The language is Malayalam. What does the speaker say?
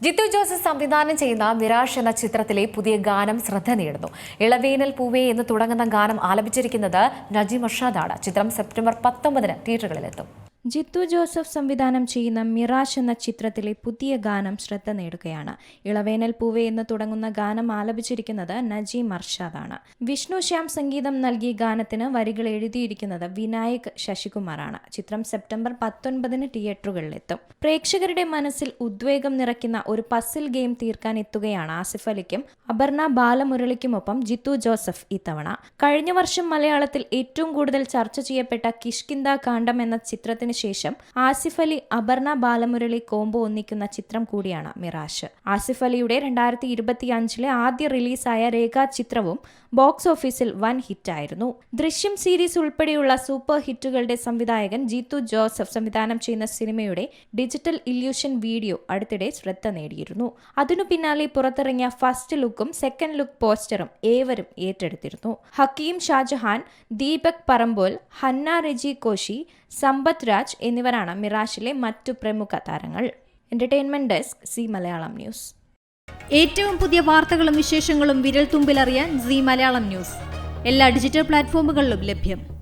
ജിത്തു ജോസഫ് സംവിധാനം ചെയ്യുന്ന മിറാഷ് എന്ന ചിത്രത്തിലെ പുതിയ ഗാനം ശ്രദ്ധ നേടുന്നു. ഇളവേനൽ പൂവേ എന്ന് തുടങ്ങുന്ന ഗാനം ആലപിച്ചിരിക്കുന്നത് നജീം അർഷാദാണ്. ചിത്രം സെപ്റ്റംബർ 19 തിയേറ്ററുകളിലെത്തും. ജിത്തു ജോസഫ് സംവിധാനം ചെയ്യുന്ന മിറാഷ് എന്ന ചിത്രത്തിലെ പുതിയ ഗാനം ശ്രദ്ധ നേടുകയാണ്. ഇളവേനൽ പൂവേ എന്ന് തുടങ്ങുന്ന ഗാനം ആലപിച്ചിരിക്കുന്നത് നജീം അർഷാദാണ്. വിഷ്ണു ശ്യാം സംഗീതം നൽകിയ ഗാനത്തിന് വരികൾ എഴുതിയിരിക്കുന്നത് വിനായക് ശശികുമാറാണ്. ചിത്രം സെപ്റ്റംബർ 19 തിയേറ്ററുകളിലെത്തും. പ്രേക്ഷകരുടെ മനസ്സിൽ ഉദ്വേഗം നിറയ്ക്കുന്ന ഒരു പസിൽ ഗെയിം തീർക്കാൻ എത്തുകയാണ് ആസിഫ് അലിക്കും അപർണ ബാലമുരളിക്കുമൊപ്പം ജിത്തു ജോസഫ് ഇത്തവണ. കഴിഞ്ഞ വർഷം മലയാളത്തിൽ ഏറ്റവും കൂടുതൽ ചർച്ച ചെയ്യപ്പെട്ട കിഷ്കിന്ദ കാണ്ഡം എന്ന ചിത്രത്തിന് ശേഷം ആസിഫ് അലി അപർണ ബാലമുരളി കോംബോ ഒന്നിക്കുന്ന ചിത്രം കൂടിയാണ് മിറാഷ്. ആസിഫ് അലിയുടെ 2025 ആദ്യ റിലീസായ രേഖ ചിത്രവും ബോക്സ് ഓഫീസിൽ വൻ ഹിറ്റായിരുന്നു. ദൃശ്യം സീരീസ് ഉൾപ്പെടെയുള്ള സൂപ്പർ ഹിറ്റുകളുടെ സംവിധായകൻ ജിത്തു ജോസഫ് സംവിധാനം ചെയ്യുന്ന സിനിമയുടെ ഡിജിറ്റൽ ഇല്യൂഷൻ വീഡിയോ അടുത്തിടെ ശ്രദ്ധ നേടിയിരുന്നു. അതിനു പിന്നാലെ പുറത്തിറങ്ങിയ ഫസ്റ്റ് ലുക്കും സെക്കൻഡ് ലുക്ക് പോസ്റ്ററും ഏവരും ഏറ്റെടുത്തിരുന്നു. ഹക്കീം ഷാജഹാൻ, ദീപക് പറമ്പോൽ, ഹന്ന റെജി കോശി, സമ്പത്ത് രാജ് എന്നിവരാണ് മിറാഷിലെ മറ്റു പ്രമുഖ താരങ്ങൾ. Entertainment desk, C Malayalam news. ഏറ്റവും പുതിയ വാർത്തകളും വിശേഷങ്ങളും വിരൽ തുമ്പിലറിയാൻ സി മലയാളം ന്യൂസ് എല്ലാ ഡിജിറ്റൽ പ്ലാറ്റ്ഫോമുകളിലും ലഭ്യം.